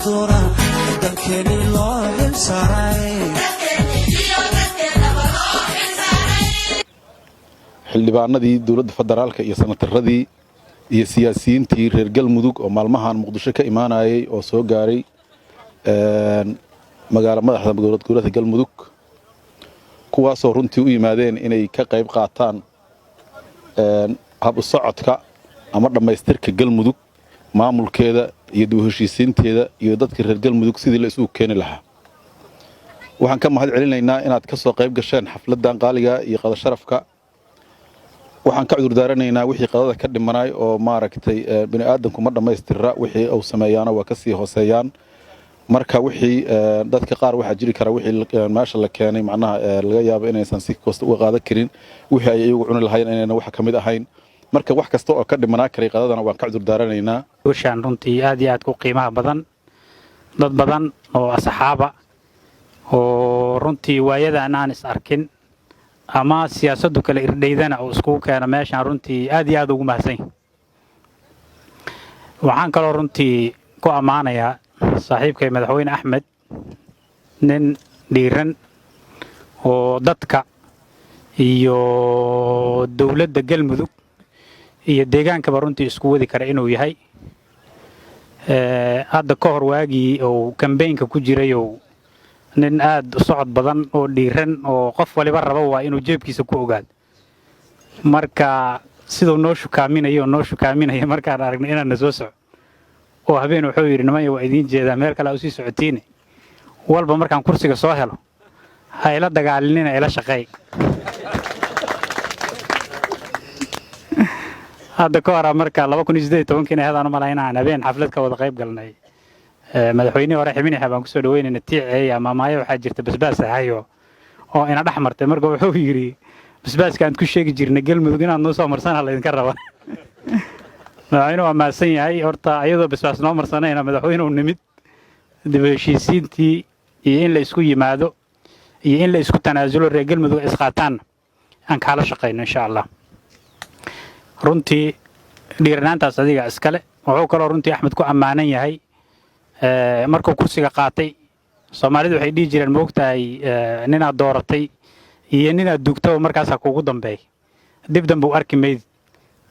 dura dalkeeni loo xilsaaray xildhibaanadii dawladda federaalka iyo sanataradii iyo siyaasiyiintii reer galmudug oo maalmahan muqdisho ka imaanayay oo soo gaaray magaala madaxda dowlad goboleedka galmudug kuwaasoo runtii u yimaadeen inay ka qayb qaataan hab u socodka ama dhammaystirka galmudug maamulkeeda iyo dib u heshiisiinteeda iyo dadka reer galmudug sidii la isugu keeni lahaa waxaan ka mahad celinaynaa inaad ka soo qayb gasheen xafladdan qaaliga iyo qada sharafka waxaan ka cudur daaranaynaa wixii qadada ka dhimanay oo maaragtay bini aadamku ma dhammaystira wixii uu sameeyaana waa ka sii hooseeyaan marka wixii dadka qaar waxa jiri kara wixii meesha la keenay macnaha laga yaabo inaysan si koosta uga qaadan karin wixii ay iyagu cuni lahayn inayna wax ka mid ahayn marka wax kasta oo ka dhimanaa karay qadadana waan ka cudur daaranaynaa hawshaan runtii aad iyo aad ku qiimaha badan dad badan oo asxaaba oo runtii waayadan aan is arkin ama siyaasaddu kale irdhaydana oo isku keena meeshaan runtii aad iyo aad ugu mahadsan waxaan kaloo runtii ku ammaanayaa saaxiibkay madaxweyne axmed nin dhiiran oo dadka iyo dawladda galmudug iyo deegaankaba runtii isku wadi kara inuu yahay hadda ka hor waagii oo kambeynka ku jiray oo nin aad u socod badan oo dhiiran oo qof waliba raba waa inuu jeebkiisa ku ogaado marka siduu noo shukaaminaya markaan aragnay inaan na soo soco oo habeen wuxuu yidhi nimaya waa idiin jeedaa meel kale usii socotiine walba markaan kursiga soo helo ha ila dagaalinina ila shaqeey hadda ka horaa marka 2018 hadaan u malaynaa inaan habeen xaflad ka wada qayb galnay madaxweynihii hore xibinaha baan kusoo dhaweynayna tiicay ama maayo waxaa jirta basbaas ahayo oo ina dhex martay marka wuxuu yidhi basbaaska aan ku sheegi jirnay galmudug inaad noo soo marsana laydinka raba madaxweynuhu waa mahadsan yahay horta iyadoo basbaas noo marsanayna madaxweynuhu nimid dib u heshiisiintii iyo in la isku yimaado iyo in la isku tanaasulo reer galmudug isqaataan aan kaala shaqayno insha allah runtii dhiiranaantaas adiga iskale wuxuu kaloo runtii axmed ku ammaanan yahay markuu kursiga qaatay Soomaalidu waxay dhigi jireen moogtahay ninaad dooratay iyo ninaad dugtay markaas kuugu dambeey dib dambe u arki meyd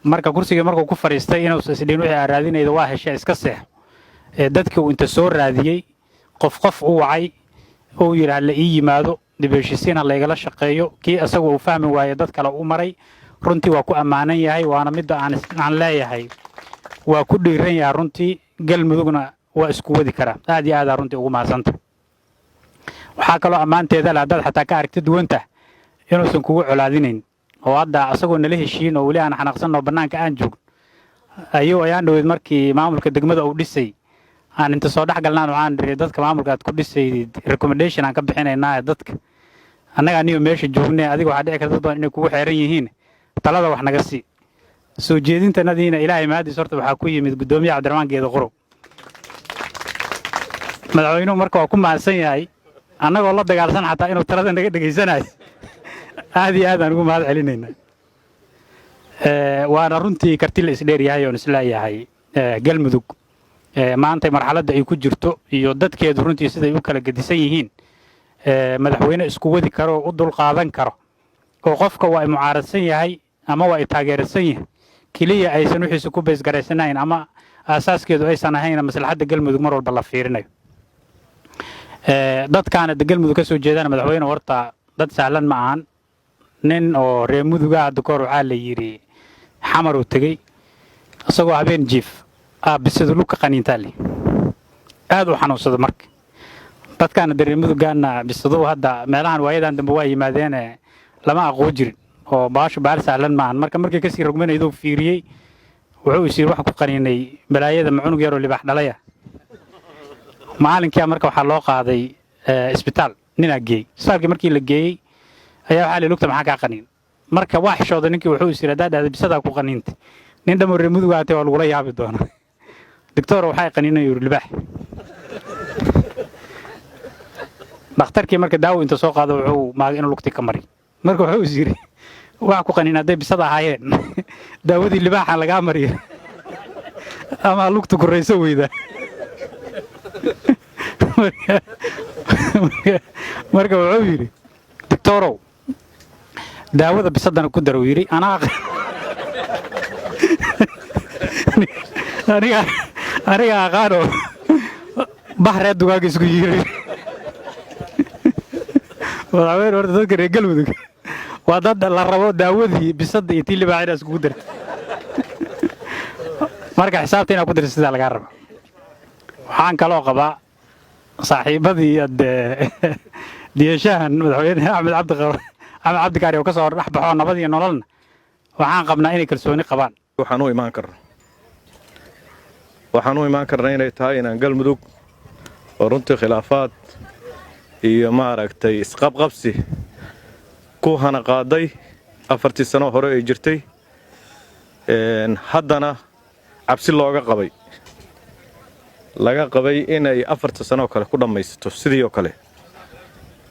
marka kursiga markuu ku fariistay inuu isdhiin wixii raadinaydo waa heshay iska seex dadkii uu inta soo raadiyay qof u wacay oo yiraahdo la ii yimaado dib u heshiisiin la igala shaqeeyo kii asagu uu fahmi waayay dad kale u maray runtii waa ku ammaanan yahay waana mid aan leeyahay waa ku dhiiran yahay runtii galmudugna waa isku wadi karaa aad iyo aad runtii ugu mahadsantahay waxaa kaloo ammaanteeda la dad xataa ka aragtid duwanta inuusan kugu colaadinayn oo hadda asagoo nala heshiin oo wali aan xanaaqsan oo banaanka aan joog ayuu ayaan dhaweyd markii maamulka degmada uu dhisay aan inta soo dhaxgalnaan waxaan dhiray dadka maamulka aad ku dhisay recommendation aan ka bixinaynaa dadka annaga aniyo meesha joognay adiga waxa dhici karta dad badan inay kugu xeeran yihiin talada wax naga sii soo jeedintanadiina ilaahay maadiis horta waxaa ku yimid gudoomiyaha Cabdiraxmaan Geedo Qorow madaxweynuhu marka waa ku mahadsan yahay annagoo la dagaalsan xataa inuu talada naga dhageysanayo aad iyo aad aan ugu mahad celinaynaa waana runtii karti la isdheer yahay oo isleeyahay galmudug maanta marxaladda ay ku jirto iyo dadkeedu runtii siday u kala gedisan yihiin madaxweyne isku wadi karo oo u dul qaadan karo oo qofka waa mucaaradsan yahay ama waa taageersan yahay kaliya aysan wixiisu ku bees garaysanayn ama asaaskeedu aysan ahayn maslaxadda galmudug mar walba la fiirinayo dadkaana galmudug ka soo jeedana madaxweyne horta dad sahlan ma ahan nin oo reer muduga hadda koor waxaa la yidhi xamar uu tegey isagoo habeen jiif bisadu lugka qaniintaali aad u xanuunsada marka dadkaana reer mudugaana bisadu hadda meelahan waayadan dambe waa yimaadeen lama aqoon jirin oo baashu baal sahlan ma ahan markii ka sii rogmanaydo fiiriyay wuxuu isii wax ku qaniinay balaayada macunug yar oo libax dhalaya maalinkii marka waxa loo qaaday isbitaal nina geey isbitaalkii markii la geeyay ayaa waxa la lugta maxaa ka qaniin marka wax shooda ninkii wuxuu isii raadaada bisada ku qaniintay nin dhamo reer mudug aatay oo lagu yaabi doona doctor waxa qaniinay libax dhakhtarkii marka daawo inta soo qaado wuxuu maag inuu lugti ka mari marka wuxuu isii wax ku qaniinaday bisada ahaayeen daawadii libaaxa laga mariyo ama lugtu ku reyso weyda marka wuxuu yidhi doctorow daawada bisadana ku darow yidhi aniga aqaano baxree dugaag isku yiray madaxweyne horta dadka reer galmudug waa dad la rabo daawadii bisada iyo tii libaaxina iskugu dartay marka xisaabta inaad ku darto sidaa lagaa raba waxaan kaloo qabaa saaxiibadii diyashahan madaxweyne axmed cabdikaari oo ka soo dhex baxoo nabad iyo nololna waxaan qabnaa inay kalsooni qabaan waxaan u imaan karnaa inay tahay inaan galmudug oo runtii khilaafaad iyo maaragtay isqabqabsi ku hana qaaday 4 sano hore ay jirtay haddana cabsi laga qabay inay 4 sano kale ku dhammaysto sidii oo kale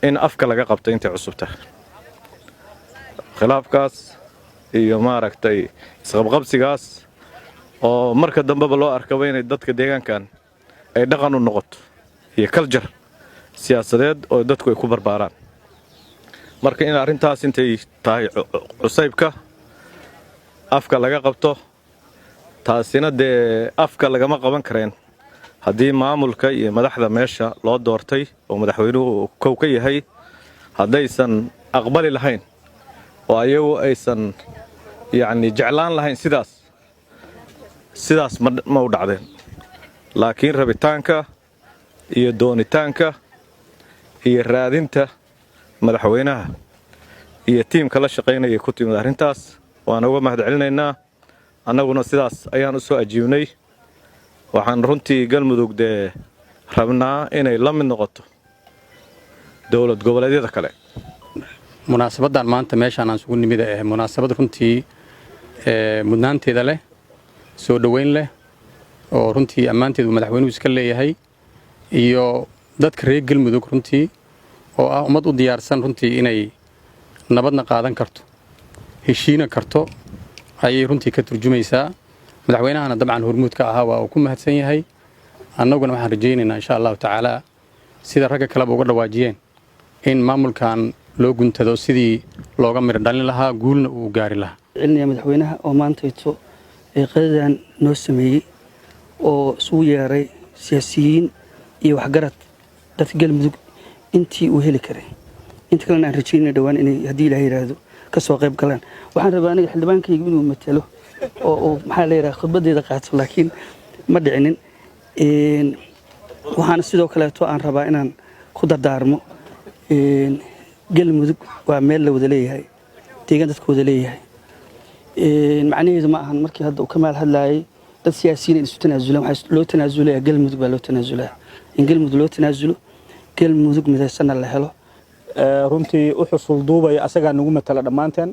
in afka laga qabto intay cusubta khilaafkaas iyo maaragtay isqabqabsigaas oo marka dambeba loo arkaba inay dadka deegaankan ay dhaqan u noqoto iyo kaljar siyaasadeed oo dadku ay ku barbaaraan marka in arrintaas intay tahay cusaybka afka laga qabto taasina dee afka lagama qaban kareen haddii maamulka iyo madaxda meesha loo doortay oo madaxweynuhu kow ka yahay haddaysan aqbali lahayn oo ayagu aysan yacni jeclaan lahayn sidaas ma u dhacdeen laakiin rabitaanka iyo doonitaanka iyo raadinta madaxweynaha iyo tiimka la shaqaynaya ku timid arrintaas waan uga mahadcelinaynaa annaguna sidaas ayaan u soo ajiibnay waxaan runtii galmudug dee rabnaa inay la mid noqoto dowlad goboleedyada kale munaasabadan maanta meeshaan aan isugu nimid munaasabad runtii mudnaanteeda leh soo dhoweyn leh oo runtii ammaanteedu madaxweynuhu iska leeyahay iyo dadka reer galmudug runtii oo ah ummad u diyaarsan runtii inay nabadna qaadan karto heshiina karto ayay runtii ka turjumaysaa madaxweynahana dabcan hormuudka ahaa waa uu ku mahadsan yahay annaguna waxaan rajaynaynaa insha allahu tacaala sida ragga kaleba uga dhawaajiyeen in maamulkan loo guntado sidii looga midho dhalin lahaa guulna uu gaari lahaa cilniya madaxweynaha oo maantayto qadadan noo sameeyey oo isugu yeeray siyaasiyiin iyo waxgarad dadka galmudug intii uu heli karay inta kalena aan rajaynay dhowaan inay haddii ilaah yidhaahdo ka soo qayb galaan waxaan rabaa aniga xildhibaankayga inuu matalo oo maxaa la yidhaha khudbadeeda qaato laakiin ma dhicinin waxaana sidoo kaleeto aan rabaa inaan ku dardaarmo galmudug waa meel la wada leeyahay deegaan dadka wada leeyahay macnaheedu ma ahan markii hadda uu ka maal hadlaayay dad siyaasiyiin isu tanaasulaan waxaa loo tanaasulayaa galmudug baa loo tanaasulayaa in galmudug loo tanaasulo galmudug midaysanna la helo runtii u xusul duubaya asagaa nagu matala dhammaanteen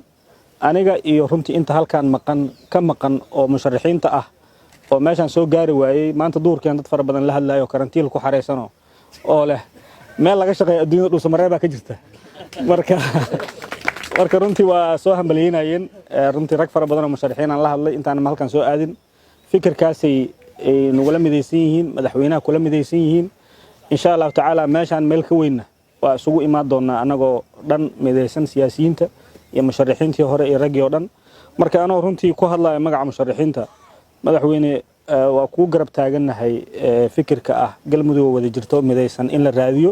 aniga iyo runtii inta halkaan ka maqan oo musharaxiinta ah oo meeshaan soo gaari waayey maanta duurkeen dad fara badan la hadlaayo karantiil ku xareysano oo leh meel laga shaqeeyo adduunyada dhuusamareeb baa ka jirta marka runtii waa soo hambalyeynayeen runtii rag fara badan oo musharaxiin aan la hadlay intaan halkaan soo aadin fikirkaasay nagula midaysan yihiin madaxweynaha kula midaysan yihiin insha allahu tacaala meeshaan meel ka weynna waa isugu imaan doonaa annagoo dhan midaysan siyaasiyiinta iyo musharaxiintii hore iyo raggii oo dhan marka anoo runtii ku hadlaya magaca musharaxiinta madaxweyne waa kuu garab taagannahay fikirka ah galmudug oo wada jirto midaysan in la raadiyo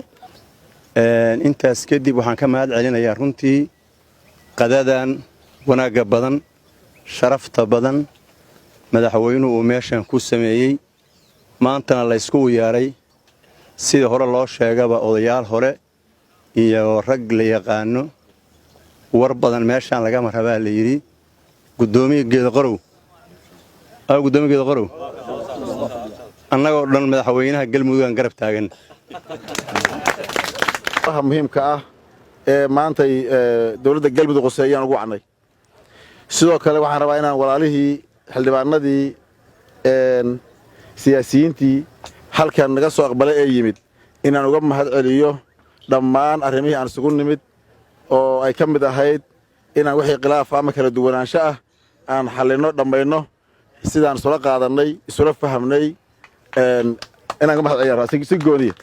intaas kadib waxaan ka mahad celinayaa runtii qadadan wanaagga badan sharafta badan madaxweynuhu uu meeshan ku sameeyey maantana la ysku yeeray sidii hore loo sheegaba odayaal hore iyo rag la yaqaano war badan meeshaan lagama rabaa la yidhi gudoomiye geedaqorow annagoo dhan madaxweynaha galmudugan garab taagan muhiimka ah ee maantay dowladda galmudug qoseeyaan ugu wacnay sidoo kale waxaan rabaa inaan walaalihii xildhibaanadii siyaasiyiintii halkan naga soo aqbalay ee yimid inaan uga mahad celiyo dhammaan arrimihii aan isugu nimid oo ay ka mid ahayd inaan wixii khilaaf ama kala duwanaansho ah aan xallinno dhammayno sidaan isula qaadannay isula fahamnay inaan ka mahad celiyaa si gooniya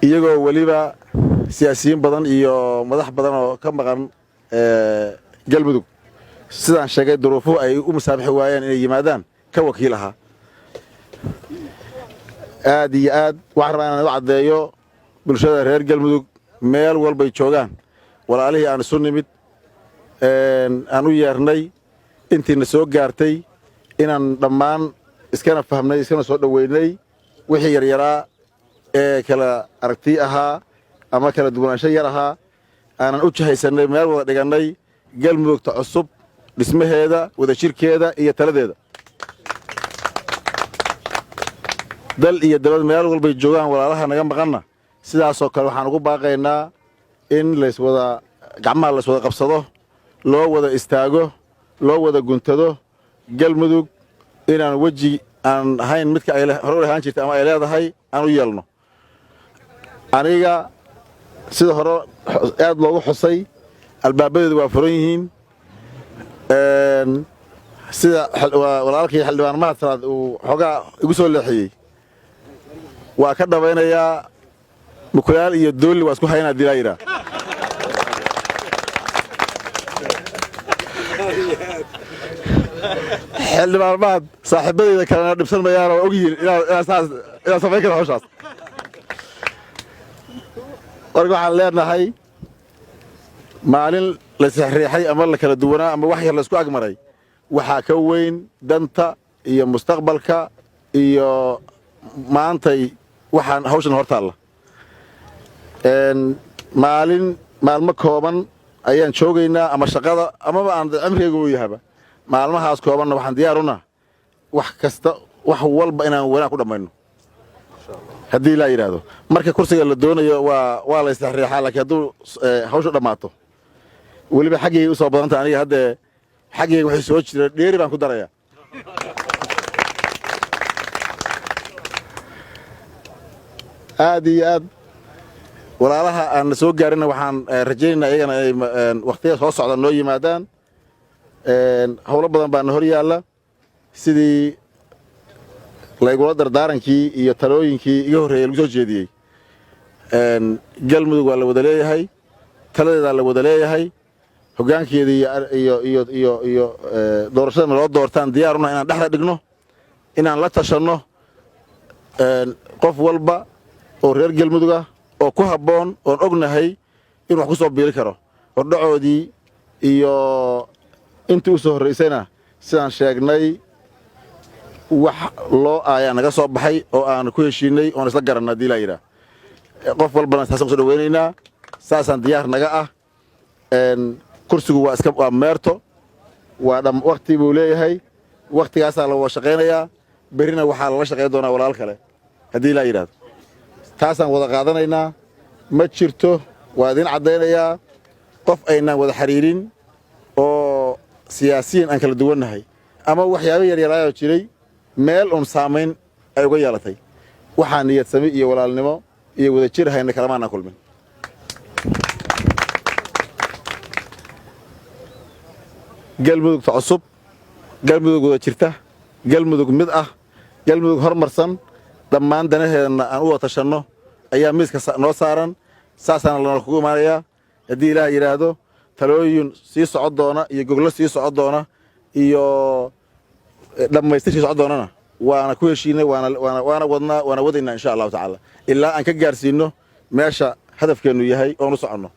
iyagoo weliba siyaasiyiin badan iyo madax badan oo ka maqan galmudug sidaan sheegay duruufuhu ay u masaabixi waayeen inay yimaadaan ka wakiil ahaa aad iyo aad waxaan rabaa inaan u caddeeyo bulshada reer galmudug meel walbay joogaan walaalihii aan isu nimid aan u yeernay intiina soo gaartay inaan dhammaan iskana fahmnay iskana soo dhoweynay wixii yaryaraa ee kala aragti ahaa ama kala duwanaansho yar ahaa aanan u jahaysanay meel wada dhigannay galmudugta cusub dhismaheeda wadajirkeeda iyo taladeeda dal iyo dabad meel walbay joogaan walaalaha naga maqanna sidaasoo kale waxaan ugu baaqaynaa in gacmaha layswada qabsado loo wada istaago loo wada guntado galmudug inaan weji aan ahayn midka ay hore u lahaan jirtay ama ay leedahay aan u yeelno aniga sida hore aad loogu xusay albaabadeedu waa furan yihiin sida walaalkii xildhibaan mahad salaad uu xoogaa igu soo leexiyey waa ka dhabaynayaa mukulaal iyo doolli waa isku haynaa dilaa yidhaa xildhibaan mahad saaxiibadeyda kalena dhibsan mayaana waa ogyihiin inaan samayn kara hawshaas marka waxaan leenahay maalin laisriixay ama la kala duwanaa ama wax yar laysku agmaray waxaa ka weyn danta iyo mustaqbalka iyo maantay waxaan hawshan hor taalla maalmo kooban ayaan joogaynaa ama shaqada amaba aan cimrigayga u yahaba maalmahaas koobanna waxaan diyaaruna wax kasta wax walba inaan wanaag ku dhammayno haddii laa yidhaahdo marka kursiga la doonayo waa la isriixaa laakiin hadduu hawshu dhammaato weliba xaggayga u soo badanta aniga haddee xaggayga waxay soo jira dheeri baan ku darayaa aad iyo aad walaalaha aan na soo gaarinna waxaan rajaynaynaa iyagana inay wakhtiya soo socda noo yimaadaan howlo badan baa na hor yaalla sidii laygula dardaarankii iyo talooyinkii iga horreeyey lagu soo jeediyey galmudug waa la wada leeyahay taladeedaa la wada leeyahay hoggaankeeda iyo doorashadana loo doortaan diyaaruna inaan dhexda dhigno inaan la tashanno qof walba oo reer galmudug ah oo ku habboon oon ognahay inuu wax ku soo biiri karo hordhacoodii iyo intii u soo horraysayna sidaan sheegnay wax loo ayaa naga soo baxay oo aan ku heshiinay oon isla garanna haddii laa yidhaah qof walbana saasaan ku soo dhawaynaynaa saasaan diyaar naga ah kursigu waa meerto waa wakti buu leeyahay waktigaasaa la wada shaqaynayaa berrina waxaa lala shaqayn doonaa walaal kale haddii laa yidhahdo taasaan wada qaadanaynaa ma jirto waa idiin caddaynayaa qof aynaan wada xidhiirin oo siyaasiyiin aan kala duwannahay ama waxyaabo yaryaraayoo jiray meel uun saamayn ay uga yeelatay waxaa niyadsami iyo walaalnimo iyo wada jir hayna kalamaanaan kulmin galmudugta cusub galmudug wada jirta galmudug mid ah galmudug hormarsan dhammaan danaheedana aan u wada tashanno ayaa miiska noo saaran saasaana lana kugu imaanayaa haddii ilaah yidhaahdo talooyin sii socon doona iyo goglo sii socon doona iyo dhammaystir sii socon doonana waana ku heshiinay waana wadnaa waana wadaynaa insha allahu tacaala ilaa aan ka gaarsiinno meesha hadafkeennu yahay oon u soconno